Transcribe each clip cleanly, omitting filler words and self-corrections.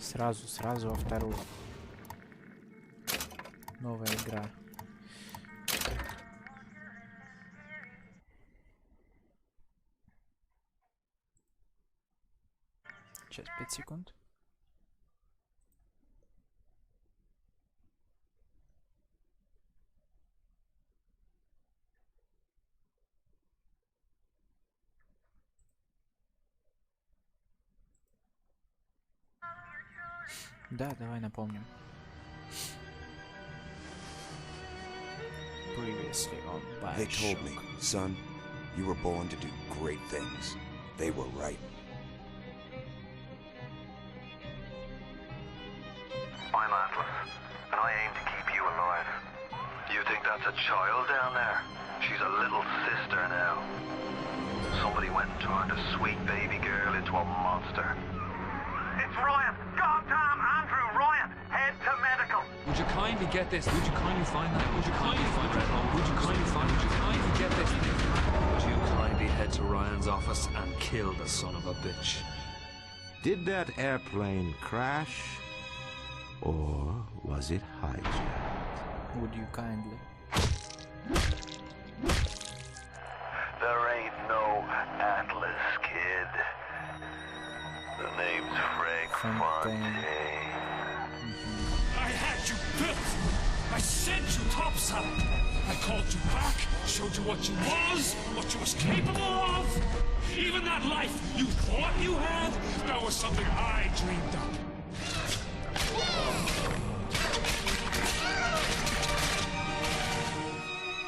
Сразу во вторую. Новая игра. Сейчас 5 секунд. Да, давай напомним. Previously on BioShock. They told me, son, you were born to do great things. They were right. I'm Atlas, and I aim to keep you alive. You think that's a child down there? She's a little sister now. Somebody went and turned a sweet baby girl into a monster. It's Ryan! Goddamn Andrew Ryan! Head to medical! Would you kindly get this? Would you kindly find that? Would you kindly find that? Would you kindly find? Would you kindly get this? Would you kindly head to Ryan's office and kill the son of a bitch? Did that airplane crash? Or was it hijacked? Would you kindly? There ain't no Atlas, kid. The name's Frank Fontaine. I had you built! I sent you topside! I called you back, showed you what you was capable of! Even that life you thought you had, that was something I dreamed up.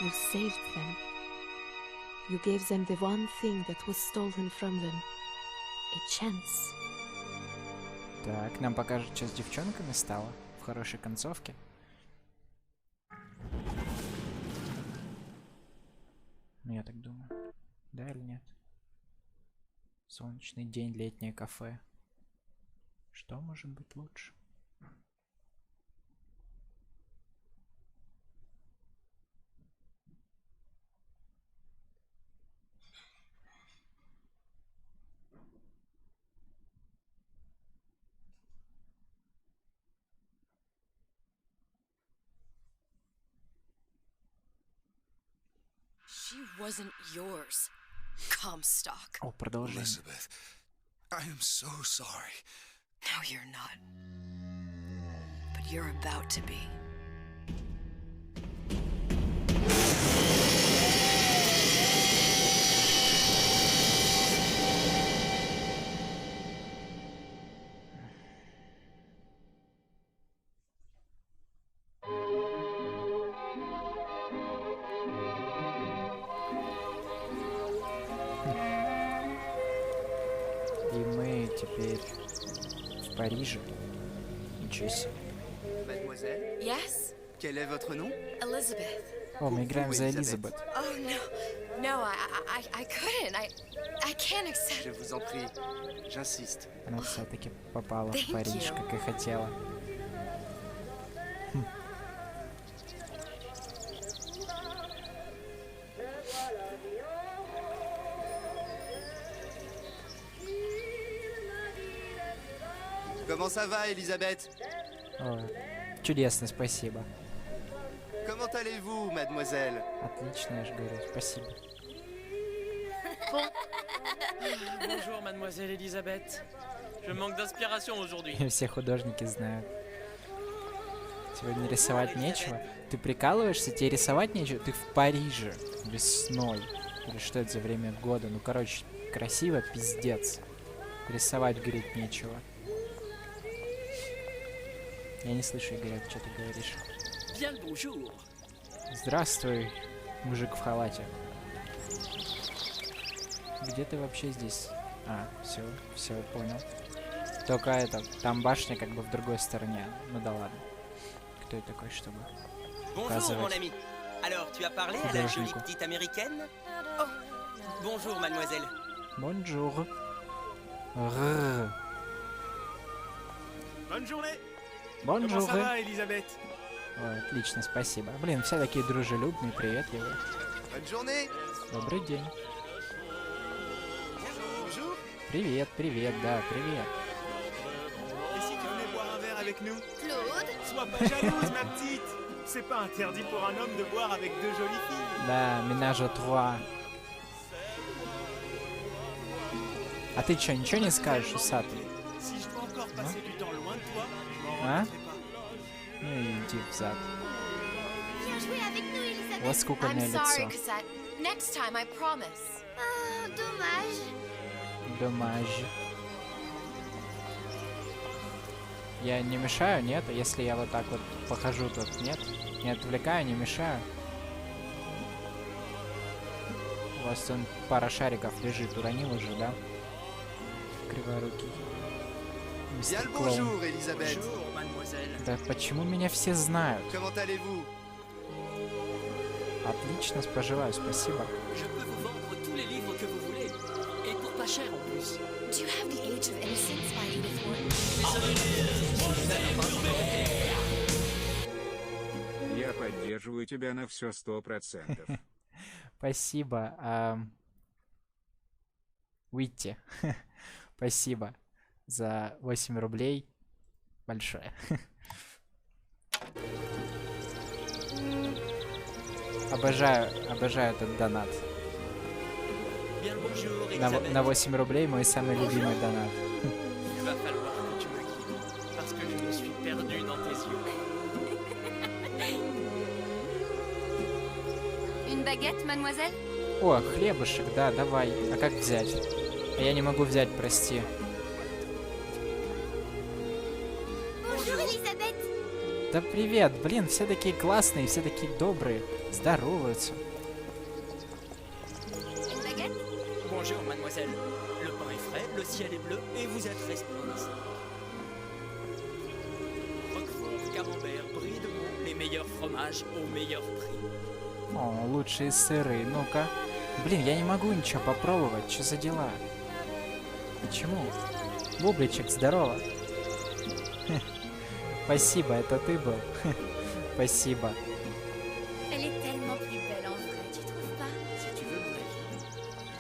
You saved them. You gave them the one thing that was stolen from them. A chance. Так, нам покажут, что с девчонками стало в хорошей концовке. Ну, я так думаю. Да или нет? Солнечный день, летнее кафе. Что может быть лучше? She wasn't yours, Comstock. О, продолжение. Elizabeth, I am so sorry. No, you're not. But you're about to be. И мы теперь в Париже. Ничего себе. Mademoiselle, Yes? quel est votre nom? Elizabeth. О, мы играем за Элизабет. Oh, no. No, I couldn't. I can't accept. Je vous en prie, j'insiste. Она все-таки попала в Thank Париж, you. как и хотела. Comment ça va, Elisabeth? О, чудесно, спасибо. Comment allez-vous, mademoiselle? Отлично, я же говорю, спасибо. Bonjour, mademoiselle Elisabeth. Je manque d'inspiration aujourd'hui. Все художники знают. Сегодня рисовать нечего. Ты прикалываешься? Тебе рисовать нечего? Ты в Париже весной. Или что это за время года? Ну, короче, красиво, пиздец. Рисовать, говорит, нечего. Я не слышу, Игорь, что ты говоришь. Bien le bonjour. Здравствуй, мужик в халате. Где ты вообще здесь? А, все, понял. Только это, там башня как бы в другой стороне. Ну да ладно. Кто я такой, чтобы Bonjour, mon ami. Alors, tu as parlé à la jolie petite américaine? Oh, bonjour, mademoiselle. Бонжур. Bonne journée! Бонжур. Comment ça va, Elisabeth? Ой, отлично, спасибо. Блин, все такие дружелюбные, приветливые. Bonne journée! Добрый день. Bonjour! Привет, да, привет. Et si tu venais avec nous? Claude? Sois pas jalouse, ma petite. C'est pas interdit pour un homme de boire avec deux jolies filles. Да, ménage à trois. А ты чё, ничего не скажешь, усатый? Si je dois encore passer du temps loin de toi, je m'en А? remettrai pas. Ну и иди взад. Viens jouer avec nous, Elizabeth. Вот скукольное I'm sorry, лицо. Cosette. Next time, I promise. Ah, dommage. Домаж. Я не мешаю, нет? Если я вот так вот похожу тут, нет? Не отвлекаю, не мешаю. У вас там пара шариков лежит, уронил уже, да? Криворукий. Bien Мистер le Клоун. bonjour, Elisabeth. Bonjour, mademoiselle. Да почему меня все знают? Comment allez-vous? Отлично, споживаю, спасибо. Je peux vous vendre tous les livres que vous voulez. Et pour pas cher en plus. Do you have The Age of Innocence by Edith Wharton? Я поддерживаю тебя на все 100%. Спасибо. Уйти. Спасибо за 8 рублей. Большое. Обожаю этот донат. Bien le bonjour, На Elizabeth. 8 рублей мой самый любимый донат. Il va falloir que tu me quittes. Parce que je me suis perdu dans tes yeux. Une baguette, mademoiselle? О, хлебушек, да, давай. А как взять? А я не могу взять, прости. Bonjour, Elisabeth. Да привет, блин, все такие классные, все такие добрые. Здороваются. Une baguette? Bonjour, mademoiselle. Le pain est frais, le ciel est bleu et vous êtes resplendissant. Roquefort, camembert, brie de Meaux, les meilleurs fromages au meilleur prix. О, лучшие сыры, ну-ка. Блин, я не могу ничего попробовать, что за дела? Почему? Бубличек, здорово. Хе. Спасибо, это ты был. Хе. Спасибо. Elle est tellement plus belle en vrai, tu trouves pas? Si tu veux mon avis,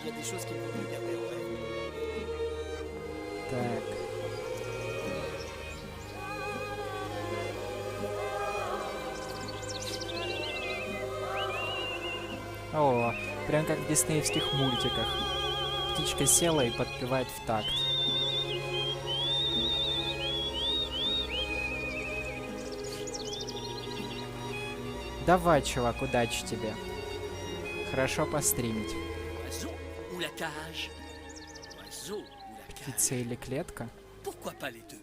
il y a des choses qu'il vaut mieux garder en rêve. Так. О, прям как в диснеевских мультиках. Птичка села и подпевает в такт. Давай, чувак, удачи тебе. Хорошо постримить. Oiseau ou la cage? Oiseau ou la cage? Птица или клетка? Pourquoi pas les deux?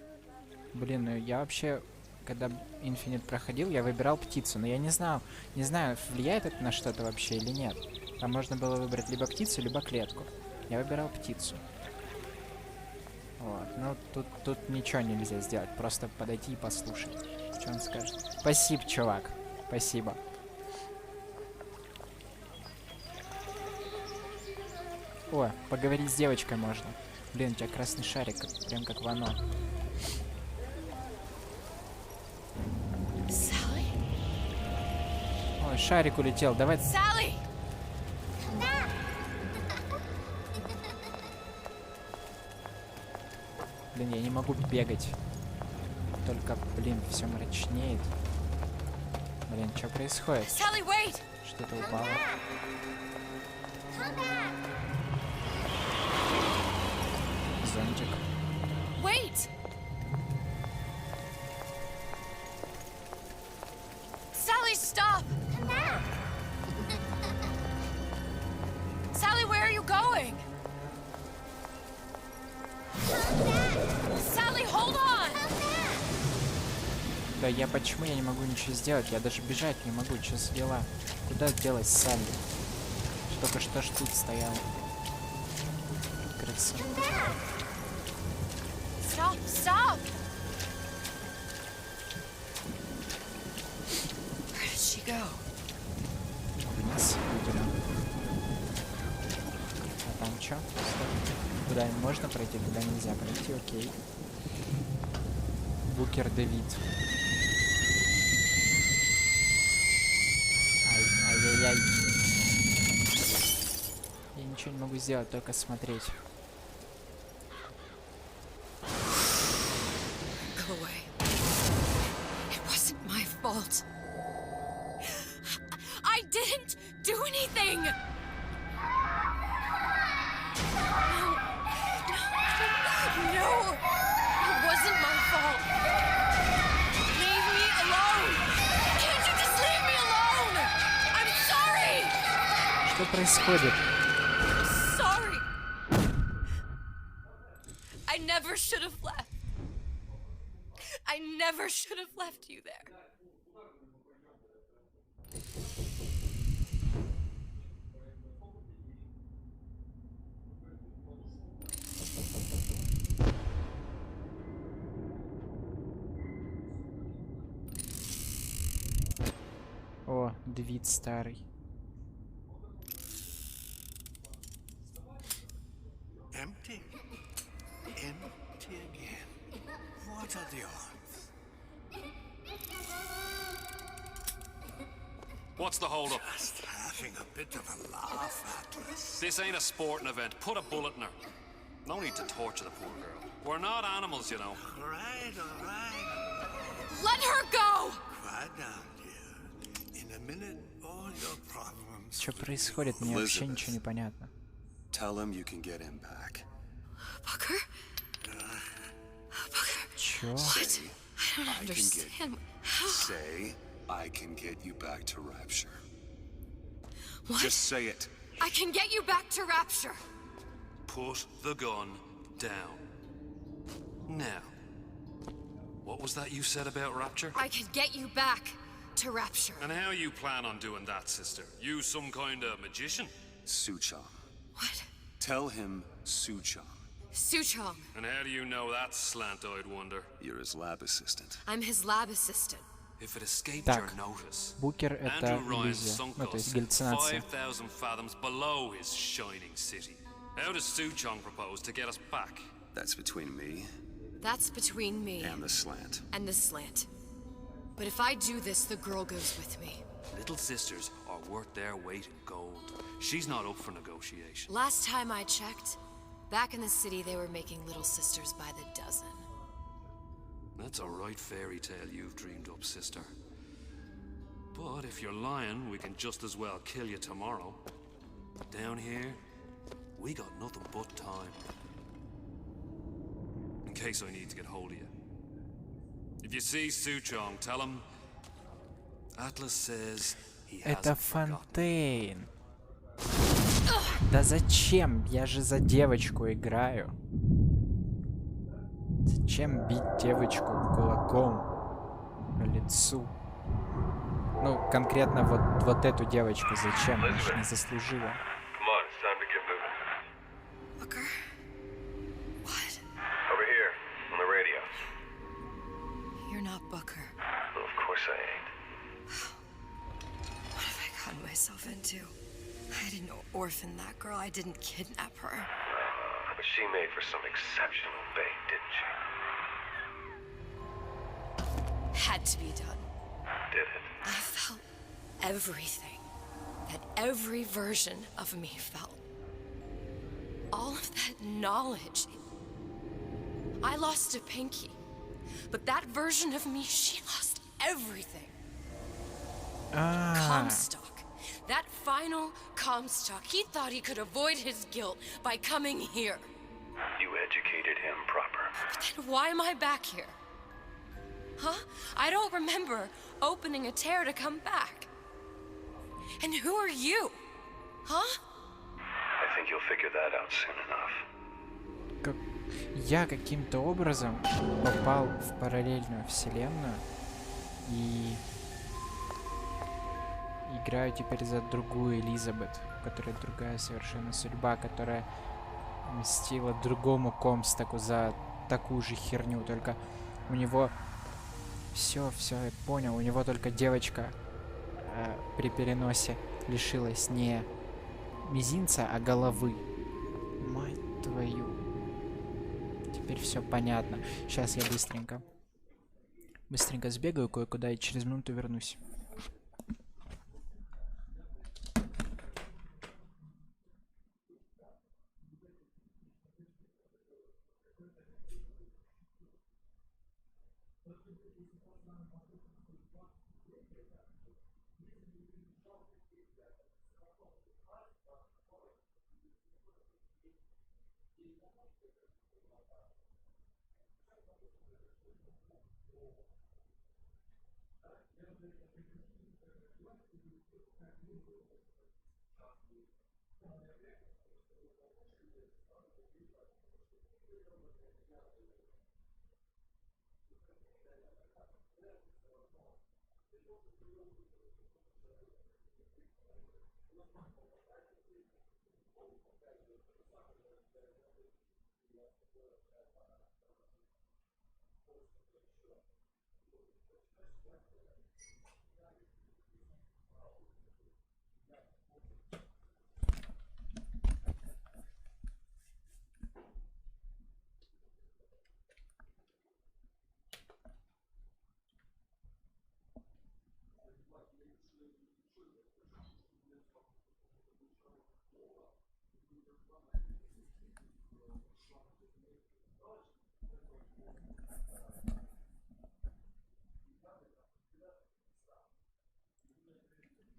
Блин, ну я вообще, когда Infinite проходил, я выбирал птицу, но я не знаю, влияет это на что-то вообще или нет. Там можно было выбрать либо птицу, либо клетку. Я выбирал птицу. Вот, ну тут ничего нельзя сделать, просто подойти и послушать, что он скажет. Спасибо, чувак, спасибо. О, поговорить с девочкой можно. Блин, у тебя красный шарик, прям как в оно. Sally? Ой, шарик улетел, давай. Sally! Блин, я не могу бегать. Только, блин, все мрачнеет. Блин, что происходит? Sally, wait! Что-то упало. Зонтик. Wait! Sally, stop! Sally, where are you going? Sally, hold on! Да почему я не могу ничего сделать? Я даже бежать не могу, что за дела? Куда делась Салли? Только что ж тут стояла. Крыса. Stop, stop! Where did she go? Вниз, видимо. А там что? Туда можно пройти, туда нельзя пройти, окей. Букер Дэвид. Ай-яй-яй. Я ничего не могу сделать, только смотреть. Go away. didn't do anything! No! It wasn't my fault! Leave me alone! Can't you just leave me alone? I'm sorry! Что происходит? Sorry! I never should have left. I never should have left you there. О, Давид старый. Empty. Empty again. What are the odds? What's the hold up? Just having a bit of a laugh, Atlas. This ain't a sporting event. Put a bullet in her. No need to torture the poor girl. We're not animals, you know. All right, all right. Let her go! Quiet down, dear. In a minute, all your problems. Что происходит? Мне вообще ничего не понятно. Tell him you can get him back. Booker? Booker? Чё? What? I don't understand. How? Say, I can get you back to Rapture. What? Just say it. I can get you back to Rapture. Put the gun down. Now. What was that you said about Rapture? I can get you back to Rapture. And how you plan on doing that, sister? You some kind of magician? Suchong. What? Tell him Suchong. Suchong. And how do you know that, slant-eyed wonder? You're his lab assistant. I'm his lab assistant. If it escaped Так, your notice, Букер это Andrew Ryan иллюзия, sunk ну то есть us галлюцинация. 5,000 fathoms below his shining city. How does Suchong propose to get us back? That's between me That's between me and the slant. and the slant. But if I do this, the girl goes with me. Little sisters are worth their weight in gold. She's not up for negotiation. Last time I checked, back in the city they were making little sisters by the dozen. That's a right fairy tale you've dreamed up, sister. But if you're lying, we can just as well kill you tomorrow. Down here, we got nothing but time. In case I need to get hold of you. If you see Suchong, tell him Atlas says he Это hasn't forgotten. Фонтейн. Да зачем? Я же за девочку играю. Зачем бить девочку кулаком по лицу? Ну, конкретно вот эту девочку зачем? Она же не заслужила. Come on, it's time to get moving. Booker? What? Over here, on the radio. You're not Booker. Well, of course I ain't. What have I gotten myself into? I didn't orphan that girl. I didn't kidnap her. But she made for some exceptional bait, didn't she? Had to be done. Did it? I felt everything that every version of me felt. All of that knowledge. I lost a pinky. But that version of me, she lost everything. Comstock. That final Comstock. He thought he could avoid his guilt by coming here. You educated him proper. But then why am I back here? Huh? I don't remember opening a tear to come back. And who are you? Huh? I think you'll figure that out soon enough. Я каким-то образом попал в параллельную вселенную и играю теперь за другую Элизабет, у которой другая совершенно судьба, которая мстила другому Комстаку за такую же херню, только у него все, я понял, у него только девочка при переносе лишилась не мизинца, а головы. Мать твою. Теперь все понятно. Сейчас я быстренько сбегаю кое-куда и через минуту вернусь.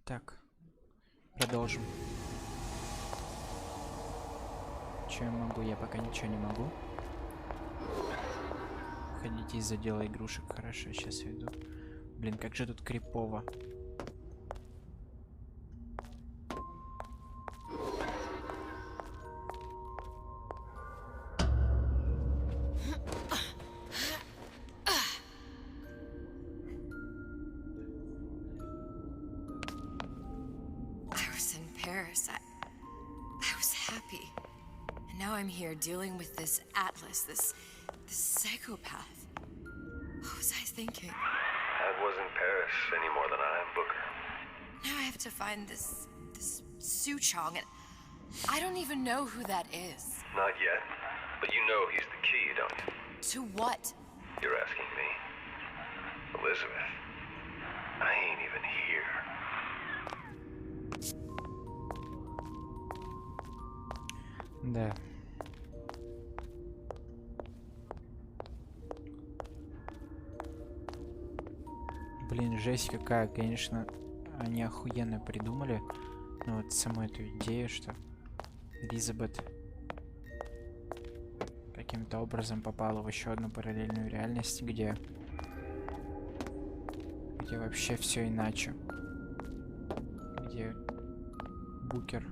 Так, продолжим. Что я могу? Я пока ничего не могу. Ходите из отдела игрушек. Хорошо, сейчас веду. Блин, как же тут крипово. Dealing with this Atlas, this psychopath. What was I thinking? That wasn't Paris any more than I am Booker. Now I have to find this Suchong, and I don't even know who that is. Not yet, but you know he's the key, don't you? To what? You're asking me. Elizabeth, I ain't even here. Да. Блин, жесть какая, конечно, они охуенно придумали. Но вот саму эту идею, что Элизабет каким-то образом попала в еще одну параллельную реальность, где вообще все иначе. Где Букер,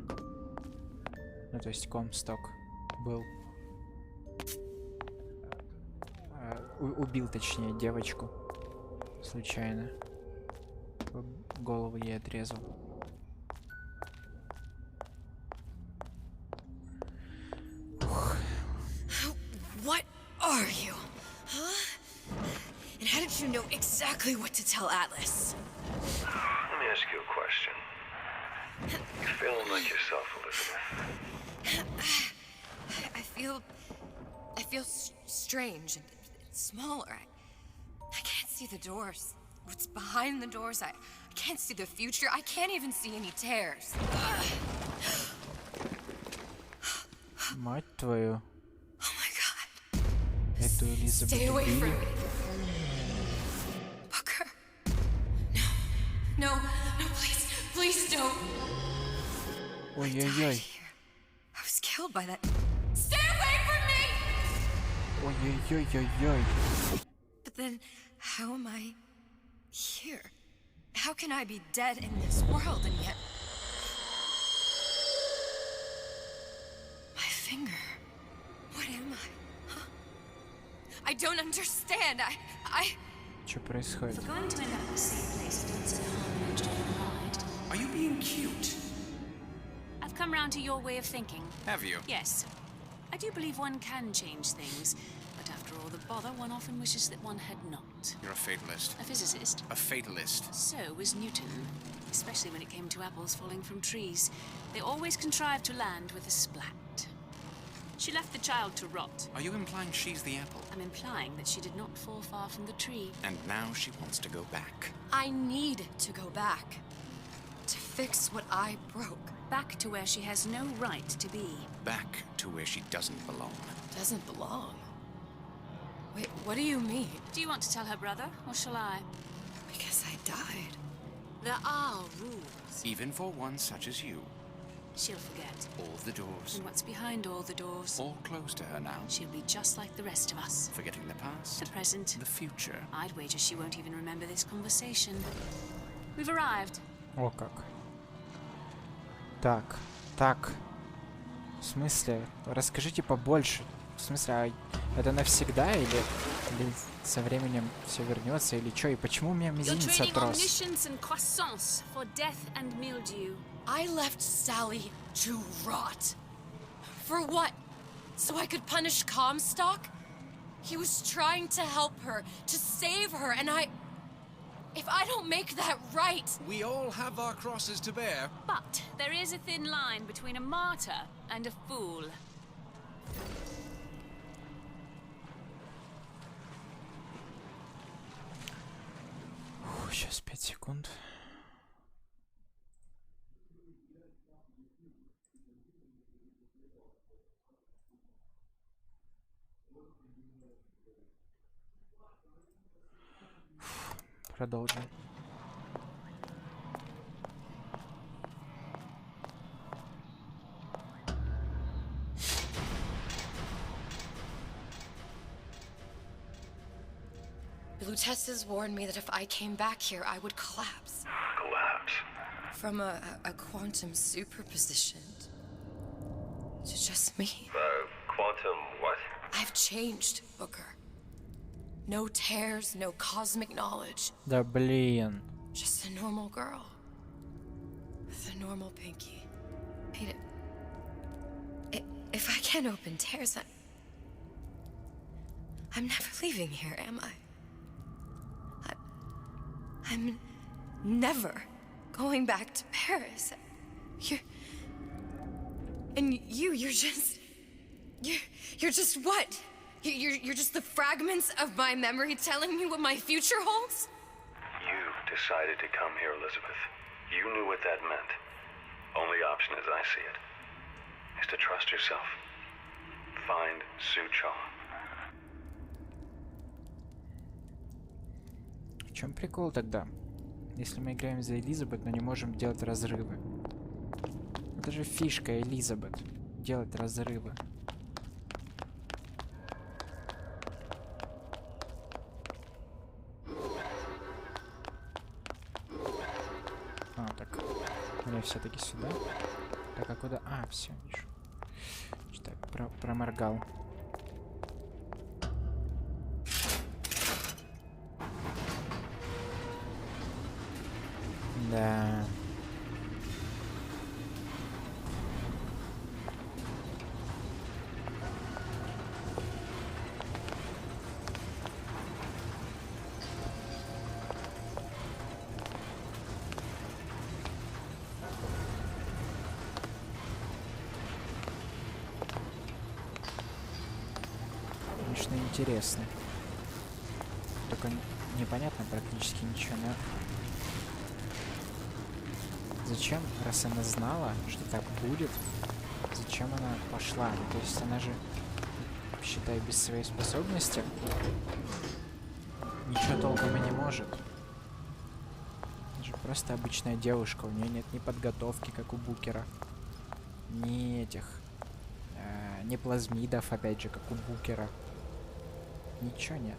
ну то есть Комсток, был убил, точнее, девочку случайно, голову ей отрезал. What are you? Huh? And how did you know exactly what to tell Atlas? Let me ask you a question. You feeling like yourself, Elizabeth? I feel strange and smaller. I can't see the doors. What's behind the doors? I can't see the future. I can't even see any tears. Мать твою. Oh my God. Эту Элизабет Stay away from убили. me. Booker. No, please don't. Ой-ой-ой. I was killed by that. Stay away from me! Ой-ой-ой-ой-ой. But then, how am I here? How can I be dead in this world and yet... My finger. What am I? Huh? I don't understand. I... Что происходит? We're going to end up in the same place that Vincent Harmon managed to hide. Are you being cute? I've come round to your way of thinking. Have you? Yes. I do believe one can change things, but after all the bother, one often wishes that one had not. You're a fatalist. A physicist. A fatalist. So was Newton, especially when it came to apples falling from trees. They always contrived to land with a splat. She left the child to rot. Are you implying she's the apple? I'm implying that she did not fall far from the tree. And now she wants to go back. I need to go back. To fix what I broke. Back to where she has no right to be. Back to where she doesn't belong. Doesn't belong? Wait, what do you mean? Do you want to tell her brother, or shall I? Because I died. There are rules. Even for one such as you. She'll forget. All the doors. And what's behind all the doors? All closed to her now. She'll be just like the rest of us. Forgetting the past. The present. The future. I'd wager she won't even remember this conversation. We've arrived. О как. Так. В смысле? Расскажите побольше. В смысле, а это навсегда или со временем все вернется, или что? И почему у меня мизинец отрос? I left Sally to rot. For what? So I could punish Comstock? He was trying to help her, to save her, and if I don't make that right... We all have our crosses to bear. But there is a thin line between a martyr and a fool. Сейчас 5 секунд. Продолжим. Blutesses warned me that if I came back here, I would collapse. Collapse? From a quantum superposition to just me. Quantum what? I've changed, Booker. No tears, no cosmic knowledge. Да блин. Just a normal girl. With a normal pinky. If I can't open tears, I'm never leaving here, am I? I'm never going back to Paris. You're just what? You're just the fragments of my memory telling me what my future holds? You decided to come here, Elizabeth. You knew what that meant. Only option, as I see it, is to trust yourself. Find Suchong. В чем прикол тогда? Если мы играем за Элизабет, но не можем делать разрывы. Это же фишка Элизабет. Делать разрывы. А, так. Мне все-таки сюда. Так, а куда? А, все, вижу. Так, проморгал. Да. Конечно, интересно. Только непонятно практически ничего, но... Зачем, раз она знала, что так будет, зачем она пошла? То есть она же, считай, без своей способности ничего толком и не может. Она же просто обычная девушка, у нее нет ни подготовки, как у Букера, ни ни плазмидов, опять же, как у Букера. Ничего нет.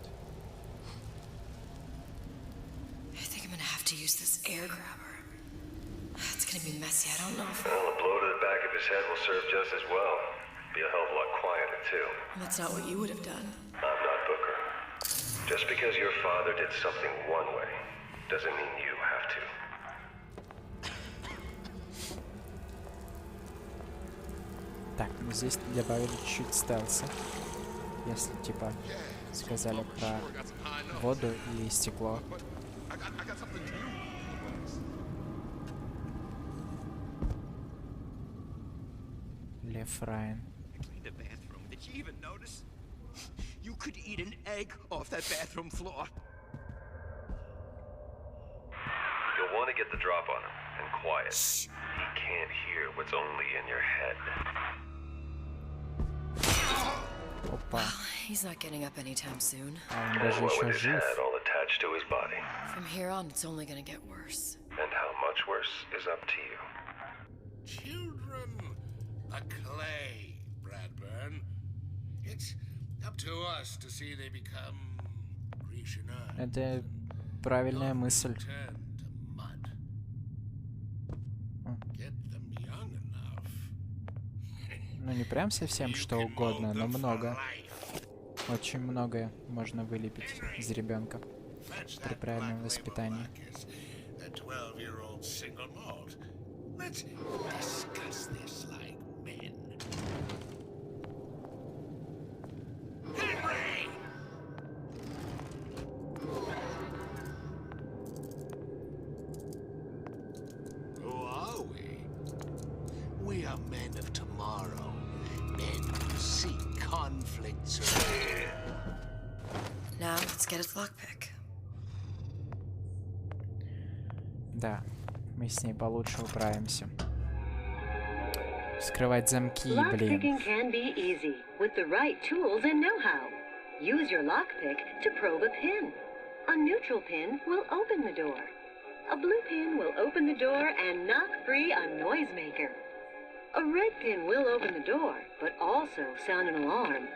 It's gonna be messy, I don't know if... Well, a blow to the back of his head will serve just as well. Be a hell of a lot quieter, too. That's not what you would have done. I'm not Booker. Just because your father did something one way, doesn't mean you have to. Так, ну здесь добавили чуть стелса. Если, типа, сказали про воду и стекло. Лев Райан. The bathroom. Did you even notice? You could eat an egg off that bathroom floor. You'll want to get the drop on him, and quiet. Shh. He can't hear what's only in your head. Опа. He's not getting up anytime soon. А он даже еще With his жив. head all attached to his body. From here on, it's only gonna get worse. And how much worse is up to you. Children a clay, Bradburn. It's up to us to see they become Grecianized. Это правильная мысль. Ну не прям совсем что угодно, но много. Очень многое можно вылепить из ребенка при правильном воспитании. We are men of tomorrow, men who seek conflicts. Now let's get its lockpick. Да, мы с ней получше управимся. Вскрывать замки, блин. Lockpicking can be easy with the right tools and know-how. Use your lockpick to probe a pin. A neutral pin will open the door. A blue pin will open the door and knock free a noisemaker. A red pin will open the door, but also sound an alarm.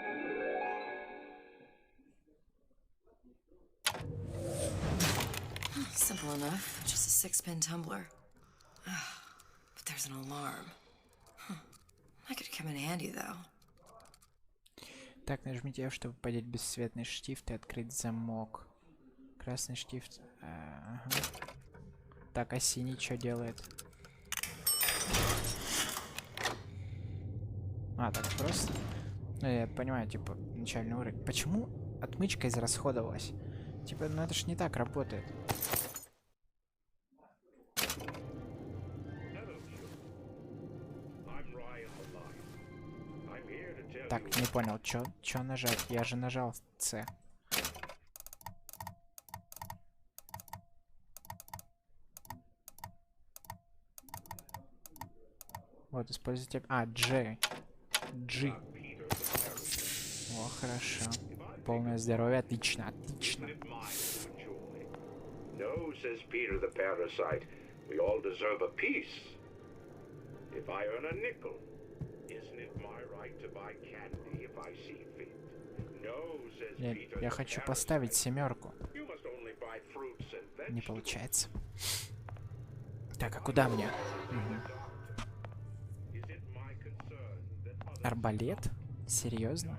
Simple enough. Just a 6-pin tumbler. But there's an alarm. That could come in handy, though. Так, нажмите F, чтобы поднять бесцветный штифт и открыть замок. Красный штифт. Ага. Так, а синий что делает? А, так просто? Ну, я понимаю, типа, начальный уровень. Почему отмычка израсходовалась? Типа, ну это ж не так работает. Так, не понял, чё нажать? Я же нажал C. Вот, используйте... А, G. G. О, хорошо. Полное здоровье, отлично, отлично. No, says Peter the parasite, we all deserve a piece. If I earn a nickel, isn't it my right to buy candy if I see fit? No, says Peter Я хочу поставить 7. You must only buy fruits and vegetables. Не получается. Так, а куда мне? Арбалет? Серьезно?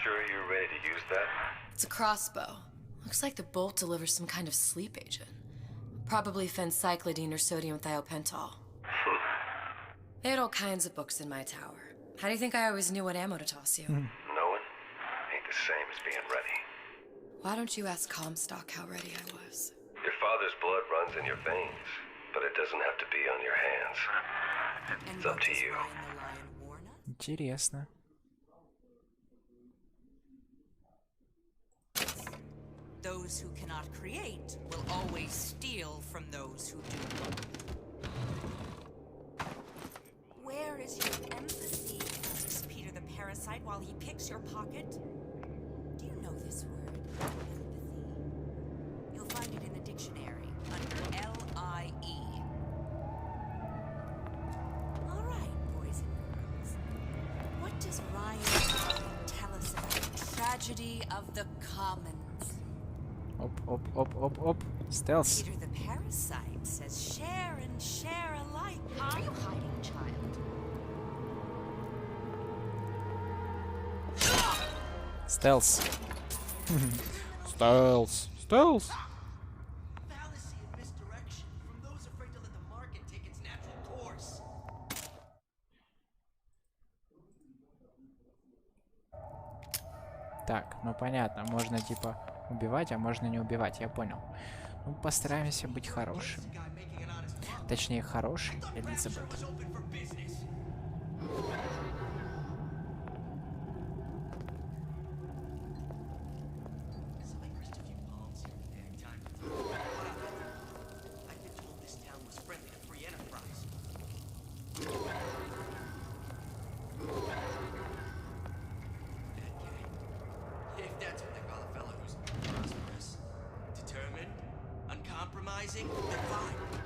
Sure you're ready to use that? It's a crossbow. Looks like the bolt delivers some kind of sleep agent. Probably phencyclidine or sodium thiopental. They had all kinds of books in my tower. How do you think I always knew what ammo to toss you? Knowing ain't the same as being ready. Why don't you ask Comstock how ready I was? Your father's blood runs in your veins, but it doesn't have to be on your hands. It's up to you. Интересно. Those who cannot create will always steal from those who do. Where is your empathy, asks Peter the parasite while he picks your pocket? Do you know this word, empathy? You'll find it in the dictionary under L-I-E. All right, boys and girls. What does Ryan tell us about the tragedy of the commons? Оп. Стелс. Peter the parasite says share and share alike. Are you hiding, child? Стелс. Стелс. Стелс. Fallacy and misdirection from those afraid to let the market take its natural course. Так, ну понятно, можно типа убивать, а можно не убивать, я понял. Ну, постараемся быть хорошим. Точнее, хороший, Элизабет.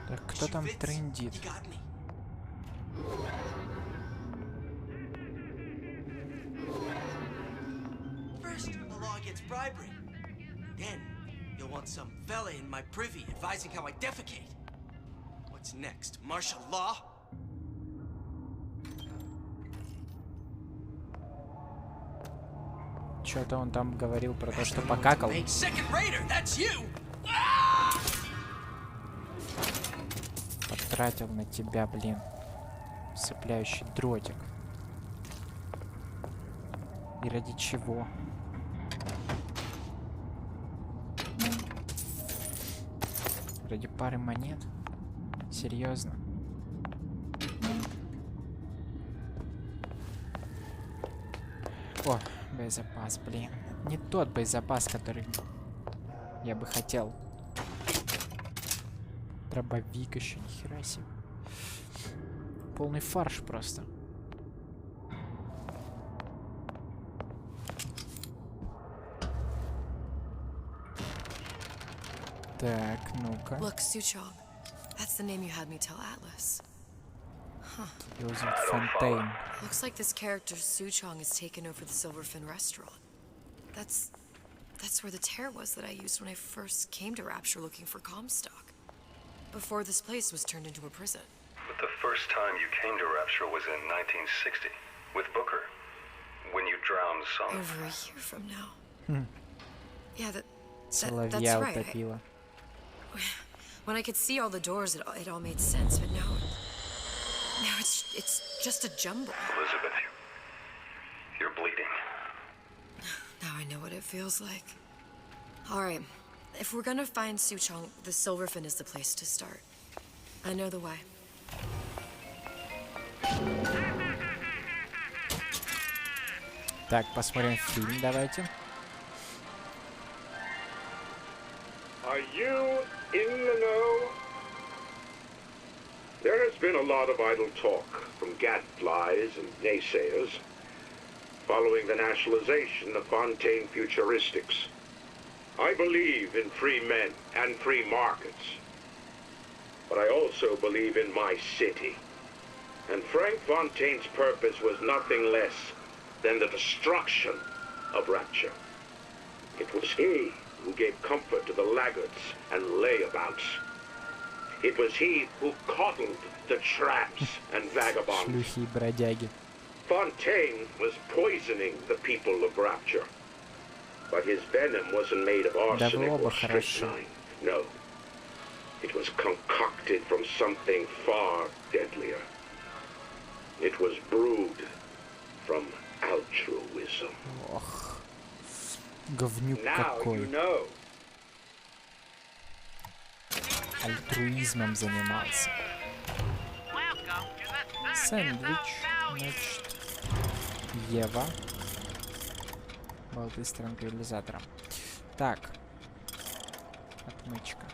Так, кто там трындит? gets bribery. Then you'll want some fella in my privy advising how I defecate. What's next? Martial law? Что-то он там говорил про то, что покакал. Потратил на тебя, блин, цепляющий дротик. И ради чего? Ради пары монет? Серьезно? О, боезапас, блин. Не тот боезапас, который я бы хотел. Дробовик еще, нихера себе. Полный фарш просто. Так, ну-ка. Look, Suchong. That's the name you had me tell Atlas. Huh. Элизабет Fontaine. Looks like this character Suchong has taken over the Silverfin restaurant. That's where the tear was that I used when I first came to Rapture looking for Comstock. Before this place was turned into a prison. But the first time you came to Rapture was in 1960 with Booker, when you drowned some. Over a year from now. Yeah, that's Соловья right. утопила. When I could see all the doors, it all made sense, but now it's just a jumble. Elizabeth, you're bleeding. Now I know what it feels like. All right, if we're gonna find Suchong, the Silverfin is the place to start. I know the way. Так, посмотрим фильм, давайте. Are you in the know? There has been a lot of idle talk from gadflies and naysayers following the nationalization of Fontaine Futuristics. I believe in free men and free markets, but I also believe in my city. And Frank Fontaine's purpose was nothing less than the destruction of Rapture. It was he who gave comfort to the laggards and layabouts. It was he who coddled the tramps and vagabonds. Шлюхи и бродяги. Fontaine was poisoning the people of Rapture. But his venom wasn't made of arsenic or strychnine. No. It was concocted from something far deadlier. It was brewed from altruism. Ох, говнюк Now какой. you know. Альтруизмом занимался. Сэндвич, значит, Ева. Болты с транквилизатором. Так. Отмычка.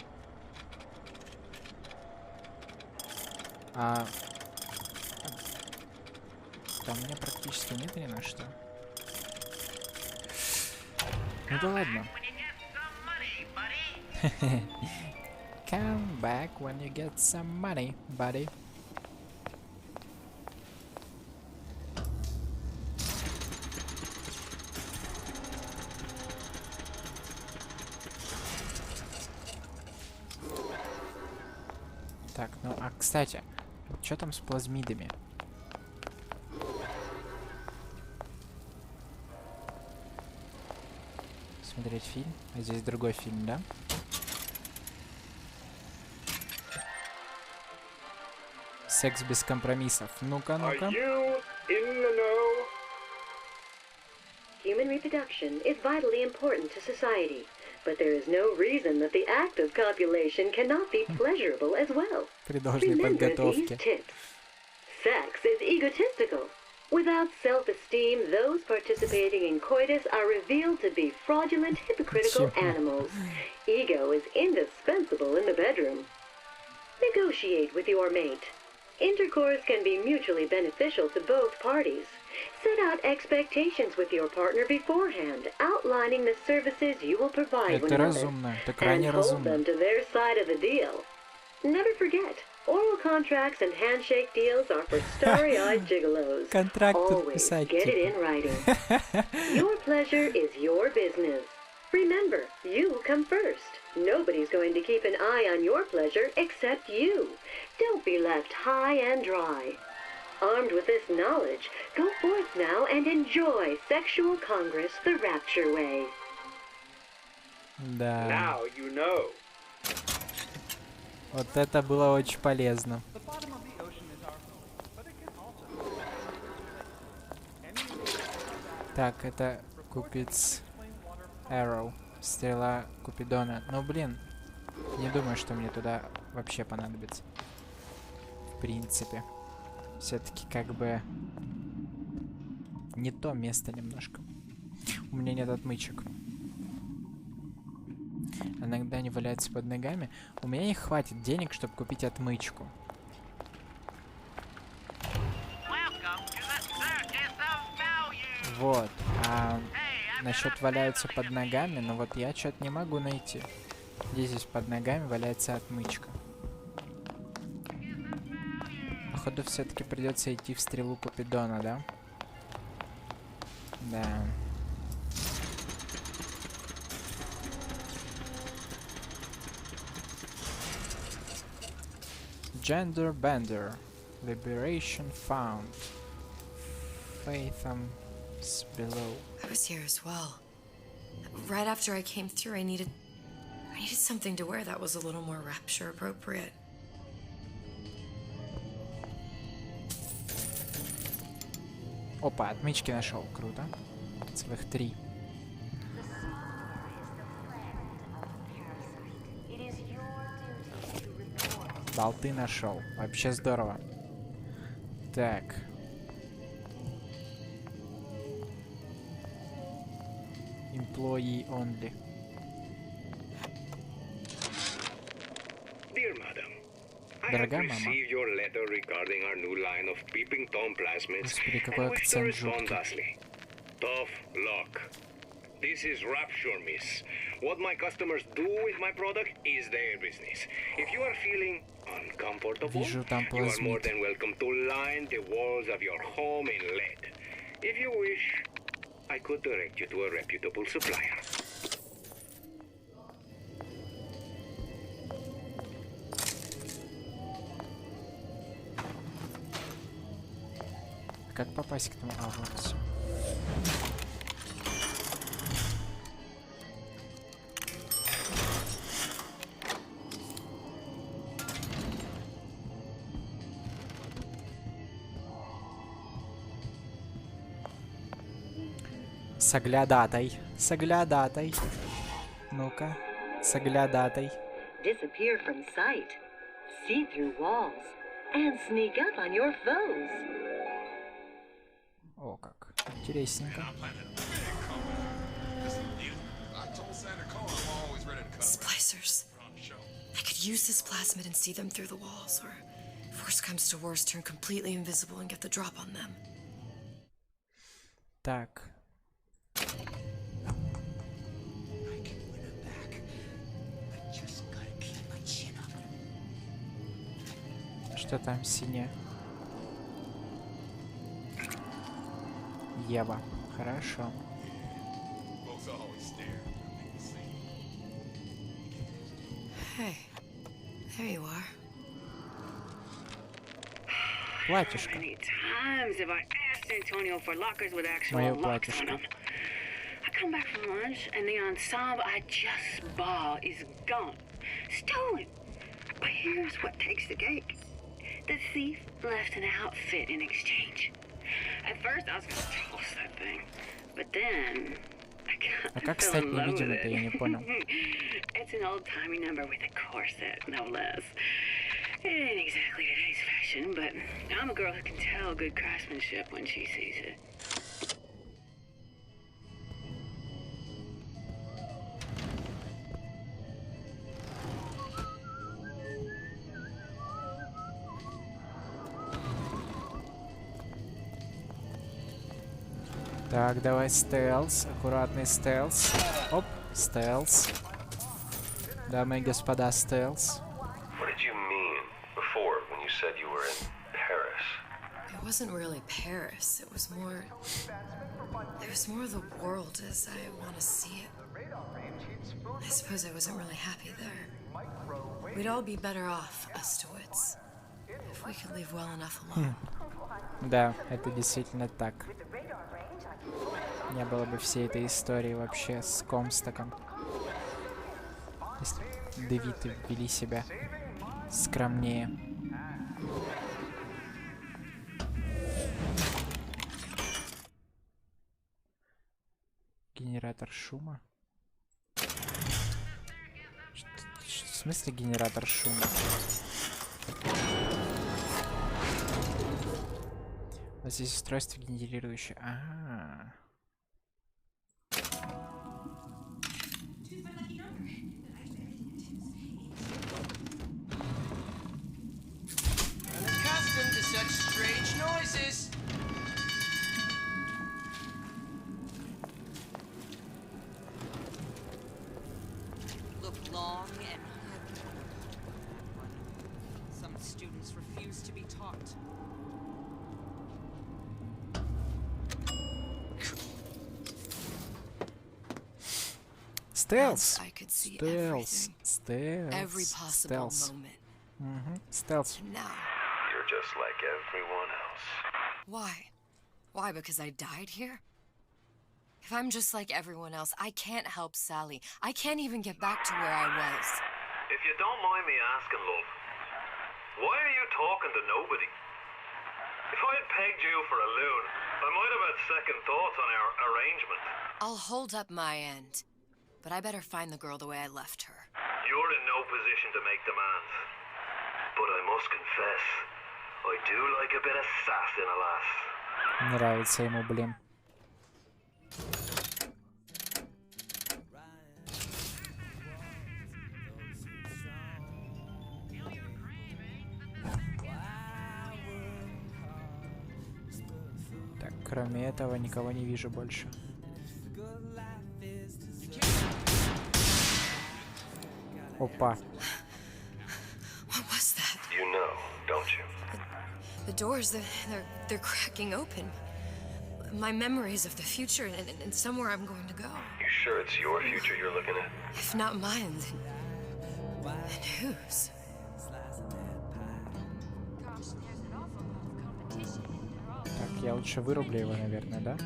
Там у меня практически нет ни на что. Ну да ладно. Come back when you get some money, buddy. Так, ну а кстати, что там с плазмидами? Смотреть фильм. А здесь другой фильм, да? Секс без компромиссов. Ну-ка, ну-ка. Human reproduction is vitally important to society, but there is no reason that the act of copulation cannot be pleasurable as well. Remember these tips. Sex is egotistical. Without self-esteem, those participating in coitus are revealed to be fraudulent, hypocritical animals. Ego is indispensable in the bedroom. Negotiate with your mate. Intercourse can be mutually beneficial to both parties. Set out expectations with your partner beforehand, outlining the services you will provide one another, and hold them to their side of the deal. Never forget, Oral contracts and handshake deals are for starry-eyed gigolos. Контракт Always подписать, get it типа. in writing. Your pleasure is your business. Remember, you come first. Nobody's going to keep an eye on your pleasure except you. Don't be left high and dry. Armed with this knowledge, go forth now and enjoy sexual congress the Rapture way. Да. Now you know. Вот это было очень полезно. Так, это купец Arrow. Стрела Купидона. Ну, блин, не думаю, что мне туда вообще понадобится. В принципе. Все-таки как бы не то место немножко. У меня нет отмычек. Иногда они валяются под ногами. У меня не хватит денег, чтобы купить отмычку. Вот. А насчет валяются под ногами, но вот я что-то не могу найти. Где здесь под ногами валяется отмычка? Походу, все-таки придется идти в стрелу Купидона, да? Да. Gender Bender. Liberation found. Fathom's below. I was here as well. Right after I came through, I needed something to wear that was a little more rapture appropriate. Опа, отмычки нашел. Круто. Целых 3. Болты нашел. Вообще здорово. Так. Employee only. Dear madam, I have Дорогая мама. received your letter regarding our new line of peeping Tom plasmids Господи, and какой wish to акцент respond жуткий. thusly. Tough luck. This is Rapture, miss. What my customers do with my product is their business. If you are feeling uncomfortable, Вижу там you are more плазмид. than welcome to line the walls of your home in lead. If you wish, I could direct you to a reputable supplier. Как попасть к тому? А, вот всё. Соглядатай. Соглядатай. Ну-ка. Соглядатай. Disappear from sight, see through walls, and sneak up on your foes. О, как. Интересненько. Splicers. I could use this plasmid and see them through the walls, or if worst comes to worst, turn completely invisible and get the drop on them. Так. Что там синее? Ева. Хорошо. Hey, there you are. Платьишко. Many times have I asked Antonio for lockers with actual Мое locks on платьишко. them. I come back from lunch and the ensemble I just bought is gone. Stolen. But here's what takes the cake. The thief left an outfit in exchange. At first I was gonna toss that thing, but then А как fell стать in love with невидимой-то, я не понял. It's an old-timey number with a corset, no less. It ain't exactly today's fashion, but I'm a girl who can tell good craftsmanship when she sees it. Так, давай стелс. Аккуратный стелс. Оп, стелс. Дамы и господа, стелс. What did you mean before wasn't really Paris. It was more... There's more of the world as I want to see it. I suppose I wasn't really happy there. We'd all be better off, us Stoics, if we could leave well enough alone. Да, это действительно так. Не было бы всей этой истории вообще с Комстоком. Если девиты вели себя скромнее. Генератор шума? В смысле генератор шума? Вот здесь устройство генерирующее. А-а-а. Unaccustomed to such strange noises. Look long and heavy. Some students refuse to be taught. Stealth. I could see Stealth. everything. Stealth. Every possible Stealth. moment. Stealth. Now. You're just like everyone else. Why? Why? Because I died here? If I'm just like everyone else, I can't help Sally. I can't even get back to where I was. If you don't mind me asking, love, why are you talking to nobody? If I'd pegged you for a loon, I might have had second thoughts on our arrangement. I'll hold up my end. But I better find the girl the way I left her. You're in no position to make demands. But I must confess, I do like a bit of sass in a lass. Нравится ему, блин. Так, кроме этого никого не вижу больше. Опа. What was that? You know, don't you? The doors, they're cracking open. My memories of the future and somewhere I'm going to go. You sure it's your future you're looking at? If not mine, then whose? Так, я лучше вырублю его, наверное, да?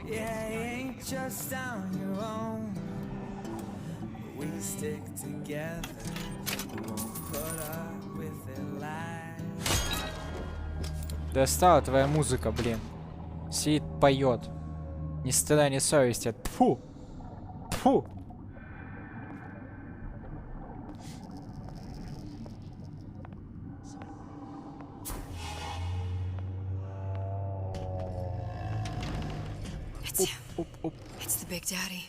Yeah, you ain't just on your own. We stick together. We won't put up with it lies. Достала твоя музыка, блин. Сидит, поет. Ни стыда, ни совести. Тьфу! Тьфу! It's the Big Daddy.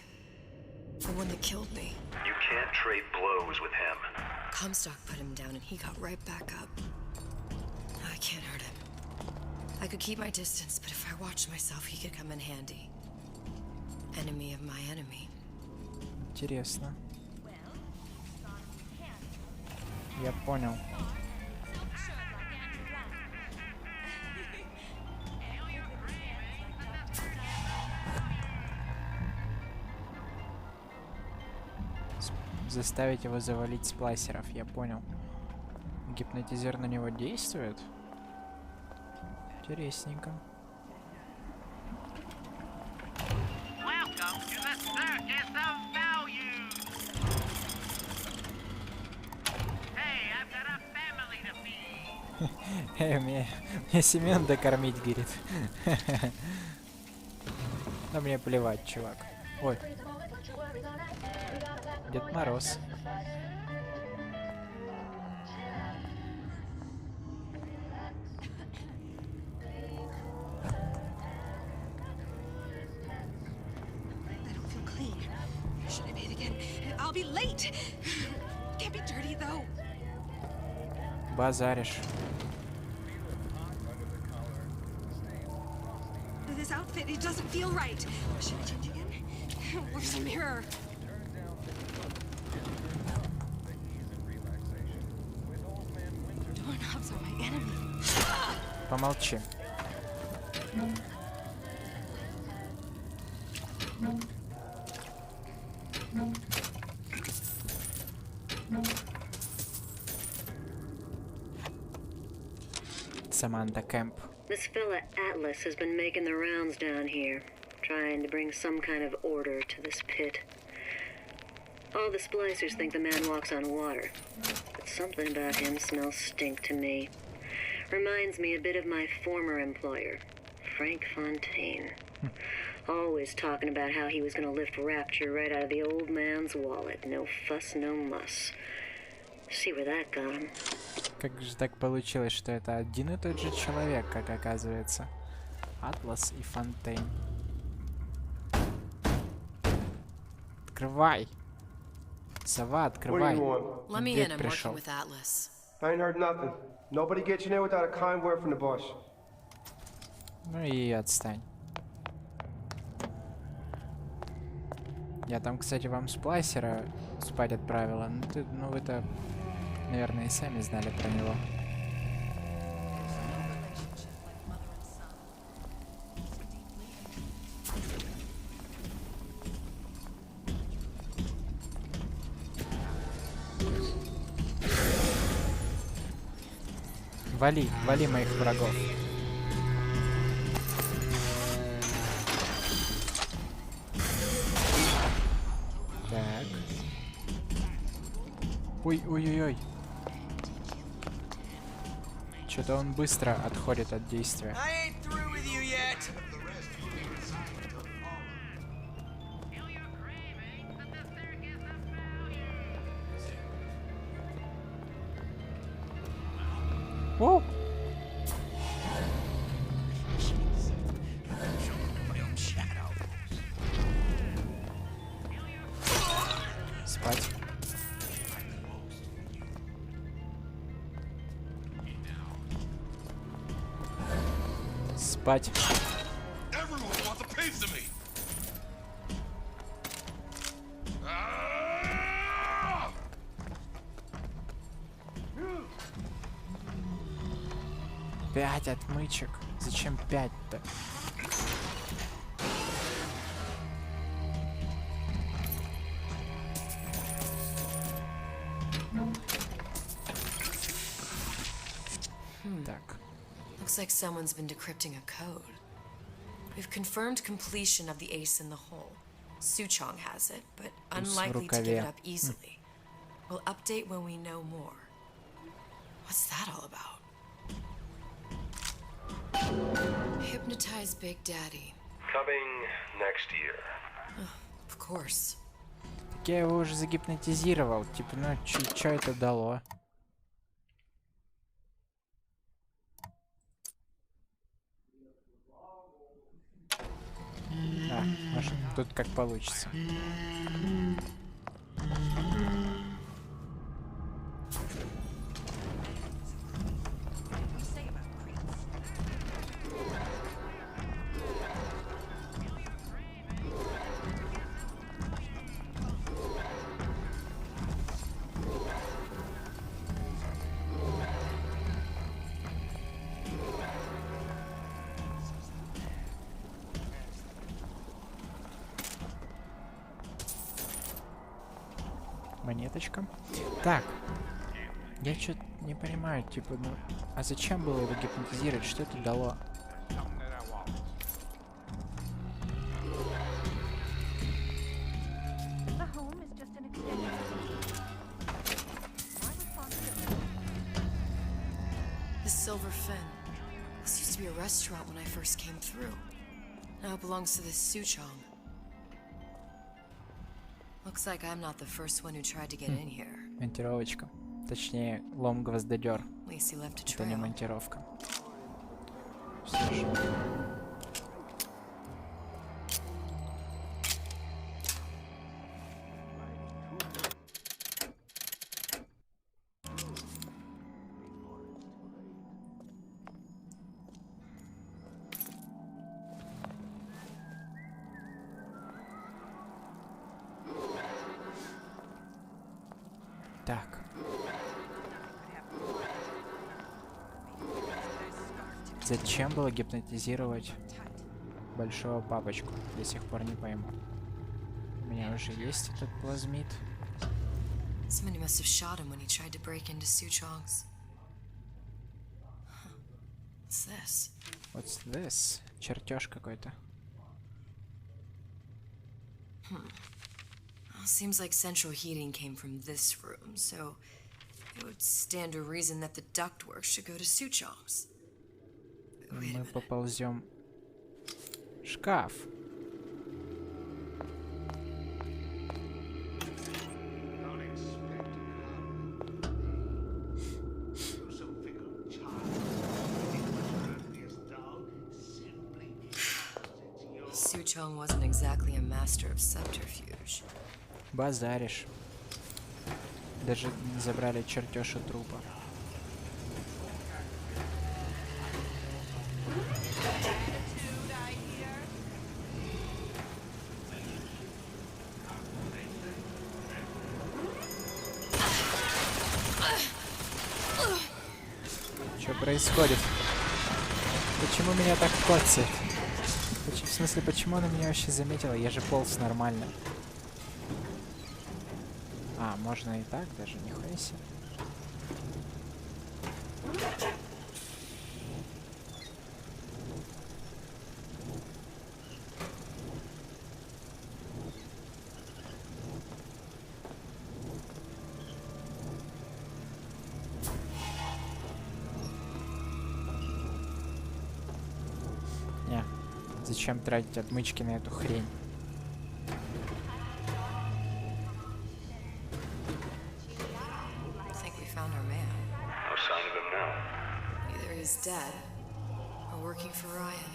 The one that killed me. You can't trade blows with him. Comstock put him down and he got right back up. I can't hurt him. I could keep my distance, but if I watched myself, he could come in handy. Enemy of my enemy. Интересно. Я понял. Заставить его завалить сплайсеров, я понял. Гипнотизер на него действует? Интересненько. Эй, мне семен докормить, говорит. Да мне плевать, чувак. Ой. Дед Мороз. Базаришь. This outfit, it doesn't feel right. Should I change again? Where's the mirror? Doorknobs are my enemy. Помолчи. Samantha Camp. This fella Atlas has been making the rounds down here, trying to bring some kind of order to this pit. All the splicers think the man walks on water, but something about him smells stink to me. Reminds me a bit of my former employer, Frank Fontaine. Always talking about how he was going to lift Rapture right out of the old man's wallet. No fuss, no muss. See where that got him. Как же так получилось, что это один и тот же человек, как оказывается? Атлас и Фонтейн. Открывай! Сова, открывай! Let me in, I'm working with Atlas. I ain't heard nothing. Nobody gets you there without a kind word from the boss. Ну и отстань. Я там, кстати, вам сплайсера спать отправила. Ну вы-то, наверное, и сами знали про него. Вали, вали моих врагов. Так. Ой-ой-ой-ой. Что-то он быстро отходит от действия. О! Спать. Спать. Пять отмычек. Зачем 5-то? Так. Looks like someone's been decrypting a code. We've confirmed completion of the ace in the hole. Suchong has it, but unlikely to give it up easily. We'll update when we know more. What's that all about? Hypnotize Big Daddy. Coming next year. Of course. Так я его уже загипнотизировал. Типа, ну, чё это дало? А, может, тут как получится. Монеточка. Так. Я что-то не понимаю, типа, ну... А зачем было его гипнотизировать? Что это дало? The Silver Fin. This used to be a restaurant when I first came through. Now it belongs to this Suchong. Looks like I'm not the first one who tried to get in here. Монтировочка. Точнее, лом-гвоздодер. Lacey left a Это не trail. монтировка. Все же. Так. Зачем было гипнотизировать большого папочку? До сих пор не пойму. У меня уже есть этот плазмид. Somebody must have shot him when he tried to break into Suchong's. What's this? What's this? Чертеж какой-то. Well, seems like central heating came from this room, so it would stand to reason that the ductwork should go to Suchong's. Мы поползем. Шкаф. Suchong wasn't exactly a master of subterfuge. Базаришь. Даже не забрали чертеж у трупа. Что происходит? Почему меня так коцает? В смысле, почему она меня вообще заметила? Я же полз нормально. А, можно и так даже, нихуя себе. Зачем тратить отмычки на эту хрень? I think we found our man. No sign of him now. Either he's dead or working for Ryan.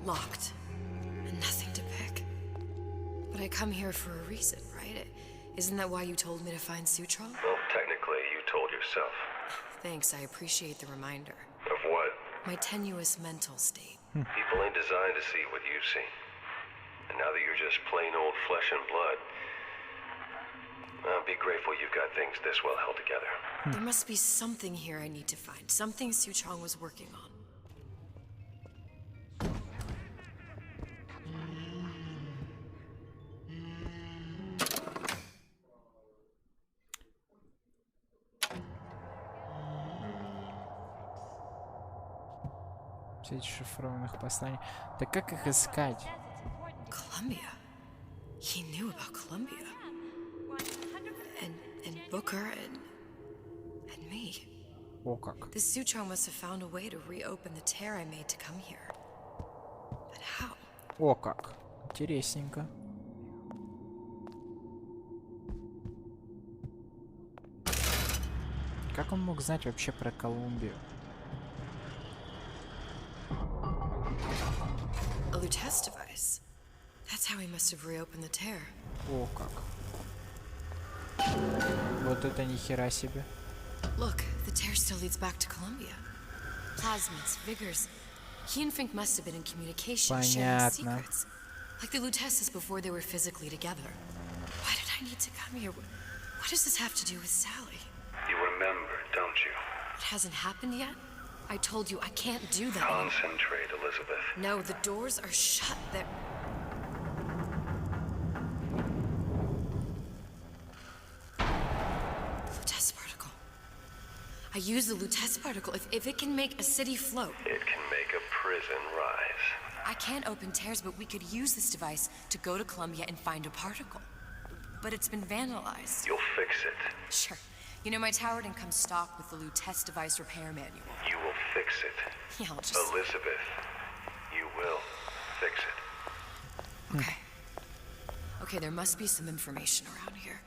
Locked. And nothing to pick. But I come here for a reason, right? Isn't that why you told me to find Suchong? Well, technically, you told yourself. Thanks, I appreciate the reminder. Of what? My tenuous mental state. People ain't designed to see what you've seen. And now that you're just plain old flesh and blood, be grateful you've got things this well held together. There must be something here I need to find. Something Suchong was working on. Шифрованных посланий. Так как их искать? Columbia. He knew about Columbia. And Booker and me. О как. This Suchong must have found a way to reopen the tear I made to come here. But how? О как. Интересненько. Как он мог знать вообще про Колумбию? A Lutece device. That's how he must have reopened the tear. О как. Вот это нихера себе. Look, the tear still leads back to Columbia. Plasmids, vigors. He and Fink must have been in communication, sharing secrets. Like the Luteces before they were physically together. Why did I need to come here? What does this have to do with Sally? You remember, don't you? It hasn't happened yet? I told you I can't do that. Concentrate, Elizabeth. No, the doors are shut. They're... Lutece particle. I use the Lutece particle. If it can make a city float. It can make a prison rise. I can't open tears, but we could use this device to go to Columbia and find a particle. But it's been vandalized. You'll fix it. Sure. You know, my tower didn't come stocked with the Lutece device repair manual. You will fix it. Yeah, I'll just... Elizabeth, you will fix it. Okay. Okay, there must be some information around here.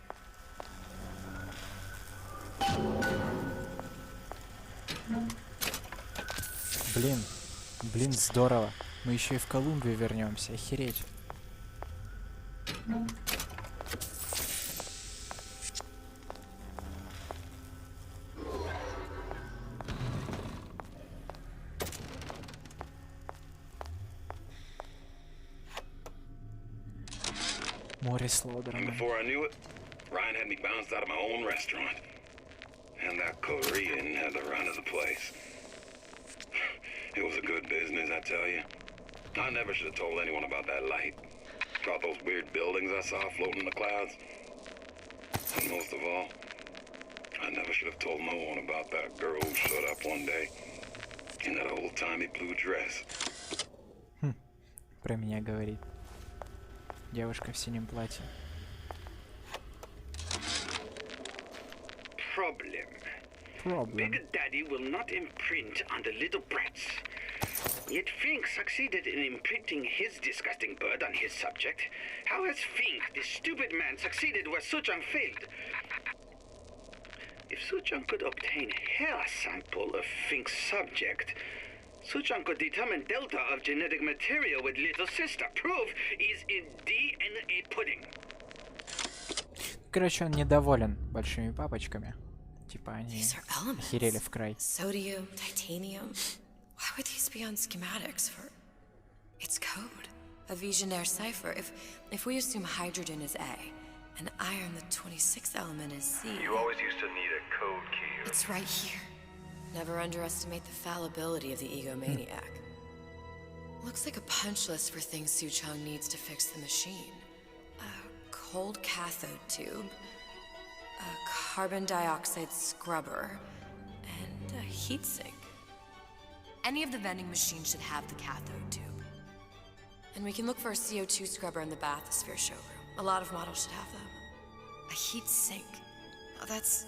Блин, здорово. Мы еще и в Колумбию вернемся. Охереть. Море с лодерами. Before I knew it, Ryan had me bounced out of my own restaurant. And that Korean had the run of the place. It was a good business, I tell you. I never should have told anyone about that light. About those weird buildings I saw floating in the clouds. And most of all, I never should have told no one about that girl who showed up one day in that old-timey blue dress. Про меня говорит. Девушка в синем платье. Problem. Big Daddy will not imprint on the little brats. Yet Fink succeeded in imprinting his disgusting bird on his subject. How has Fink, this stupid man, succeeded where Suchong failed? If Suchong could obtain hair sample of Fink's subject, Suchong could determine delta of genetic material with little sister. Proof is in DNA pudding. Короче, он недоволен большими папочками. Типа они охерели в край. Sodium, titanium. Why would these be on schematics for? It's code. A Visionaire cipher. If we assume hydrogen is A, and iron, the 26th element, is C. You always used to need a code key. It's right here. Never underestimate the fallibility of the egomaniac. Looks like a punch list for things Suchong needs to fix the machine. A cold cathode tube, a carbon dioxide scrubber, and a heatsink. Any of the vending machines should have the cathode tube. And we can look for a CO2 scrubber in the bathysphere showroom. A lot of models should have them. A heat sink. Oh, that's...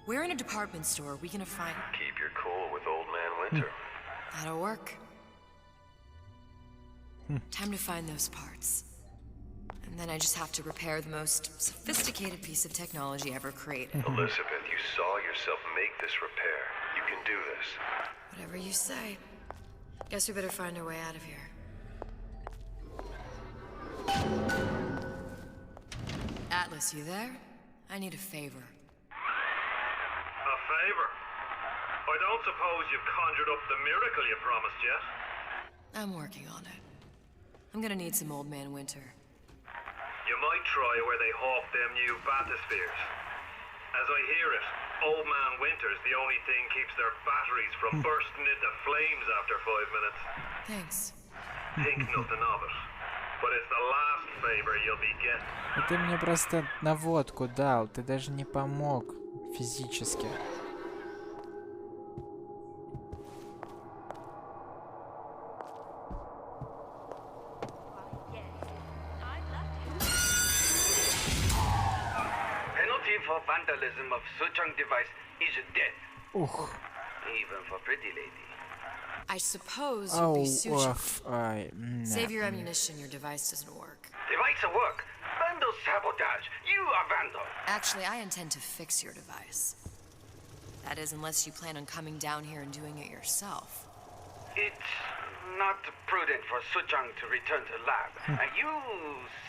Where in a department store are we gonna find... Keep your cool with Old Man Winter. That'll work. Time to find those parts. And then I just have to repair the most sophisticated piece of technology ever created. Elizabeth, you saw yourself make this repair. You can do this. Whatever you say. Guess we better find our way out of here. Atlas, you there? I need a favor. A favor? I don't suppose you've conjured up the miracle you promised yet? I'm working on it. I'm gonna need some Old Man Winter. You might try where they hawk them new bathyspheres. As I hear it, Old Man Winter's the only thing keeps their batteries from bursting into flames after 5 minutes. Thanks. Think nothing of it. But it's the last favor you'll be getting. Ты мне просто наводку дал, ты даже не помог физически. Penalty for vandalism of Suchong device is death. Ух. Even for pretty lady. I suppose you'd be Suchong. Save your ammunition, your device doesn't work. Device at work. Vandal sabotage. You are vandal. Actually, I intend to fix your device. That is, unless you plan on coming down here and doing it yourself. It's not prudent for Suchong to return to lab. You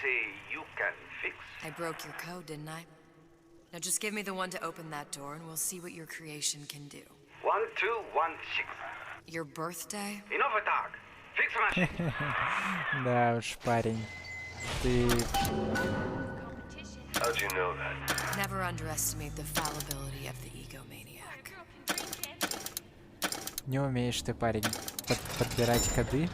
say you can fix? I broke your code, didn't I? Now just give me the one to open that door and we'll see what your creation can do. 1216. Your birthday? Enough talk. Fix machine. Да уж, парень. Ты... How'd you know that? Never underestimate the fallibility of the egomaniac. Не умеешь ты, парень, подбирать коды?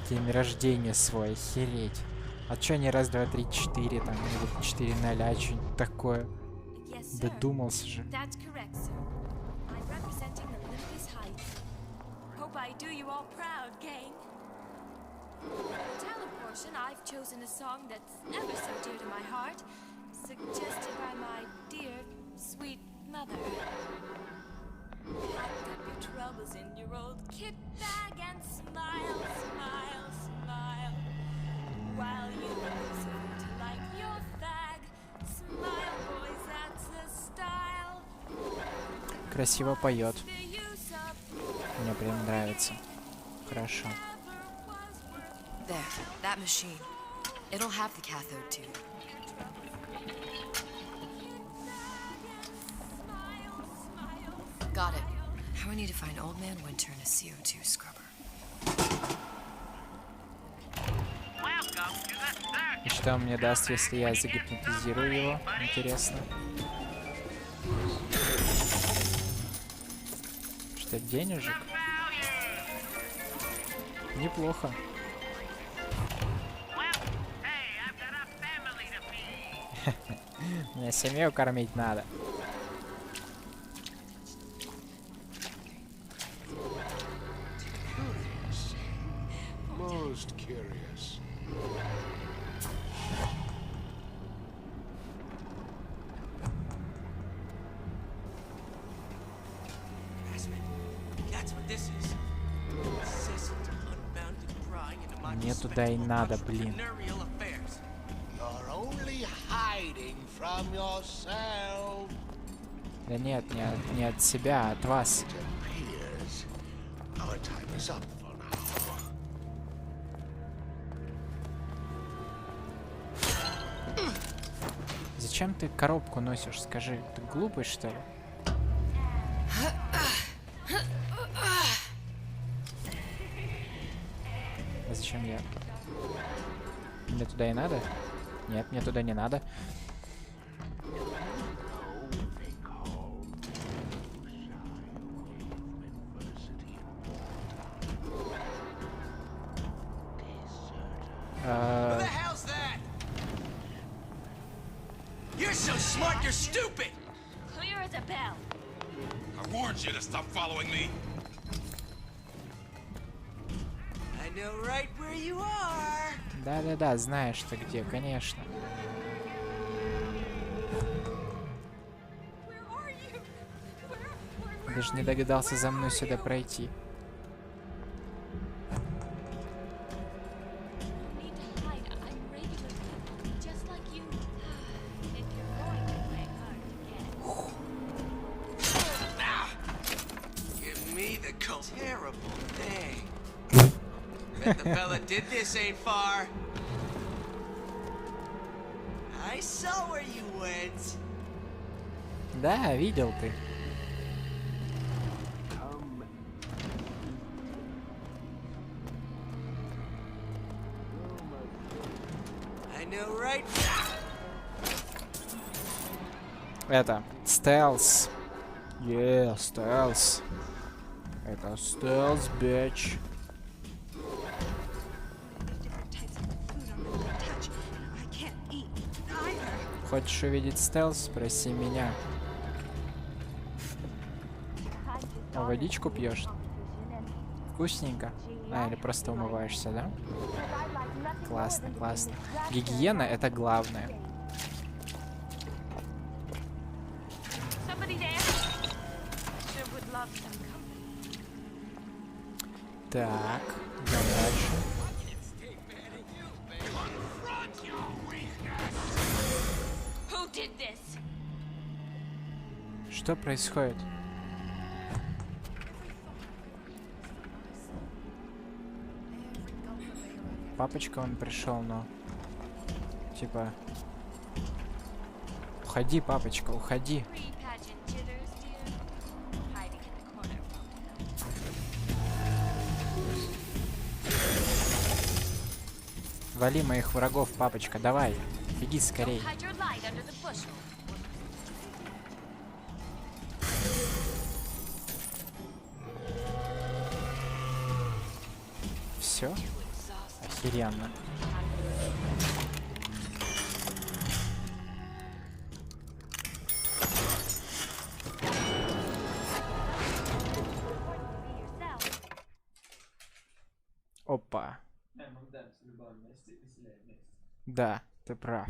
День рождения свой, охереть. А чё не раз, два, три, четыре, там, или 4-0, что-нибудь такое? Додумался же. I do you all proud, gang. For the talent portion, I've chosen a song that's ever so dear to my heart, suggested by my dear, sweet mother. Pack up your troubles in your old kit bag and smile, smile, smile. While you listen to like your fag, smile, boys, that's the style. Красиво поет. Мне прям нравится. Хорошо. There, that machine. It'll have the cathode tube. Got it. Now I need to find Old Man Winter and a CO2 scrubber. И что Что он мне даст, если я загипнотизирую его? Интересно. Что, денежек? Неплохо. Мне семью кормить надо. Most curious. That's what this is. Incessant, unbounded prying into my Мне туда и надо, блин. entrepreneurial affairs. You're only hiding from yourself. Да нет, не от себя, а от вас. Appears our time is up for now. Зачем ты коробку носишь, скажи? Ты глупый, что ли? А зачем я? Мне туда и надо? Нет, мне туда не надо. Who the hell's that? You're so smart, you're stupid! Clear as a bell. I warned you to stop following me. I know right where you are. Да-да-да, знаешь ты где, конечно. Даже не догадался за мной сюда пройти. Give me the terrible thing. Bet the fella did this ain't far. I saw where you went. Да, видел ты. I know right. Это стелс. Стелс. Это стелс, bitch. Хочешь увидеть стелс? Спроси меня. А водичку пьешь? Вкусненько. А, или просто умываешься, да? Классно, классно. Гигиена — это главное. Так, идем дальше. Что происходит? Папочка, он пришел, но... Типа... Уходи, папочка, уходи. Вали моих врагов, папочка, давай. Беги скорей. Все? Охеренно. Опа. Да, ты прав.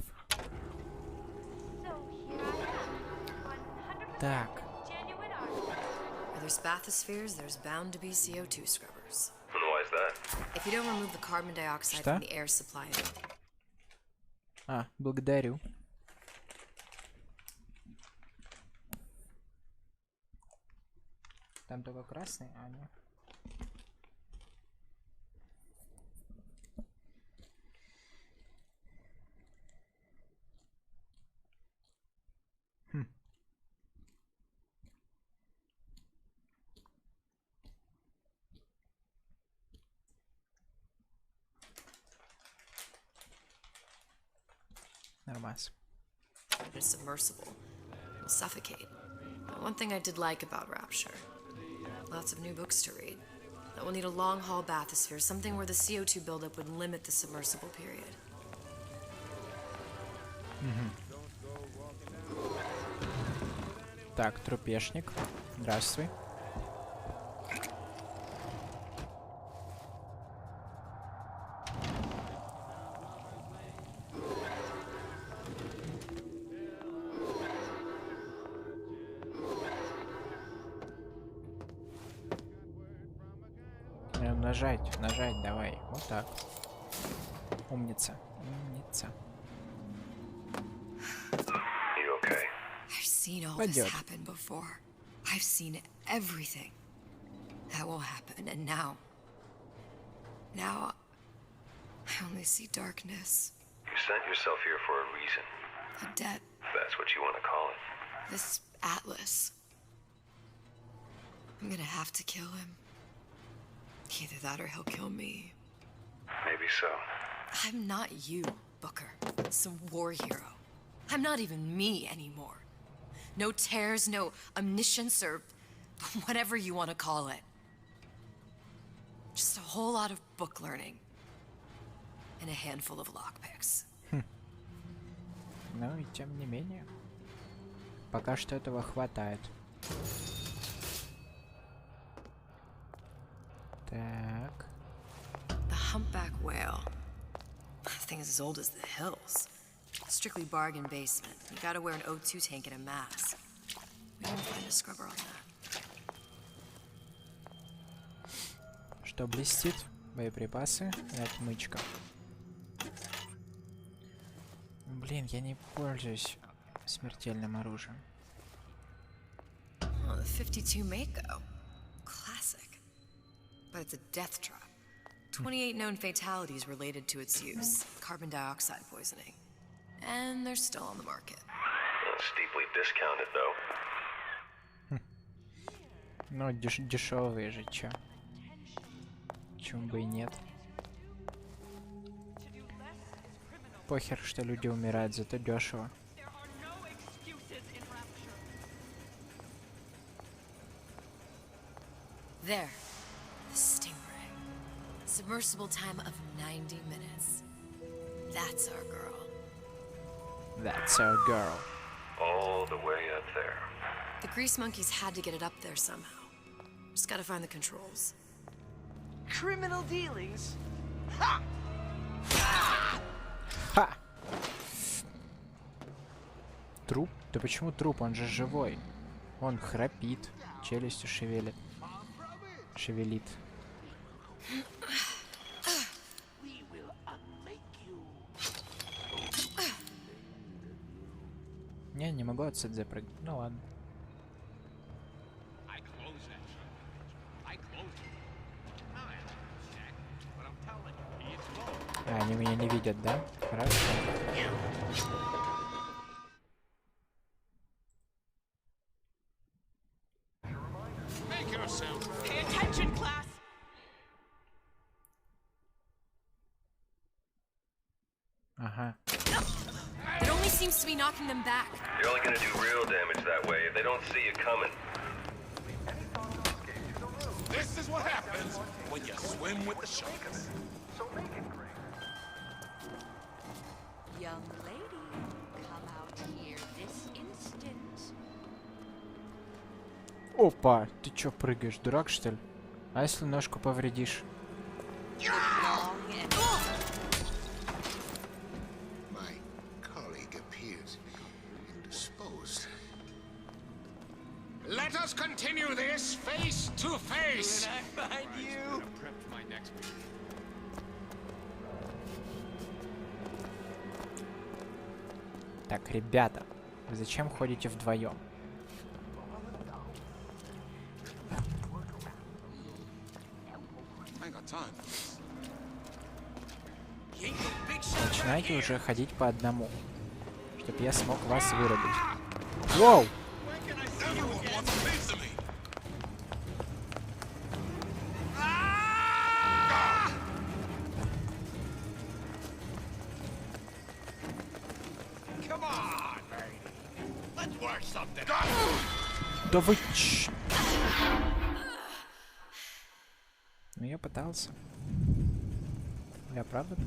Так. Where there's bathyspheres, there's bound to be CO2 scrubbers. And why is that? If you don't remove the carbon dioxide Что? from the air supply. А, благодарю. Там только красный, а нет. Нормас. It's submersible. Will suffocate. But one thing I did like about Rapture. Lots of new books to read. That will need a long haul bathysphere, something where the CO2 buildup would limit the submersible period. Так, трупешник. Здравствуй. Нажать, давай. Вот так. Умница. Умница. You okay? I've seen all this happen before. I've seen everything that will happen, and now I only see darkness. You sent yourself here for a reason. A debt. If that's what you want to call it. This Atlas. I'm gonna have to kill him. Either that or he'll kill me. Maybe so. I'm not you, Booker. Some war hero. I'm not even me anymore. No tears, no omniscience, or whatever you want to call it. Just a whole lot of book learning. And a handful of lockpicks. Ну и тем не менее. Пока что этого хватает. Так. The humpback whale. That thing is as old as the hills. Strictly bargain basement. You gotta wear an O2 tank and a mask. We can find a scrubber on that. Что блестит? Боеприпасы и отмычка. Блин, я не пользуюсь смертельным оружием. Oh, the 52 Mako. Classic. But it's a death trap. 28 known fatalities related to its use. Carbon dioxide poisoning. And they're still on the market. Steeply discounted, though. Ну, дешевые же, чё? Чём бы и нет. Похер, что люди умирают, зато дешево. There. The Stingray. Submersible time of 90 minutes. That's our girl. That's our girl. All the way up there. The grease monkeys had to get it up there somehow. Just gotta find the controls. Criminal dealings? Ha! Ха! Труп? Да почему труп? Он же живой. Он храпит, челюстью шевелит. Шевелит. Не могу отсюда запрыгнуть. Ну ладно. А, они меня не видят, да? Хорошо. Pay attention, class. Ага. It only seems to be knocking them back. You're only gonna do real damage that way if they don't see you coming. This is what happens when you swim with the sharks. Young lady, come out here this instant. Опа, ты чё прыгаешь, дурак что ли? А если ножку повредишь? My colleague appears indisposed. Let us continue this face to face. When I find you. Так, ребята, вы зачем ходите вдвоем? Начинайте уже ходить по одному, чтобы я смог вас вырубить. Воу! Да вы ч... Ну я пытался. Я правда пытался.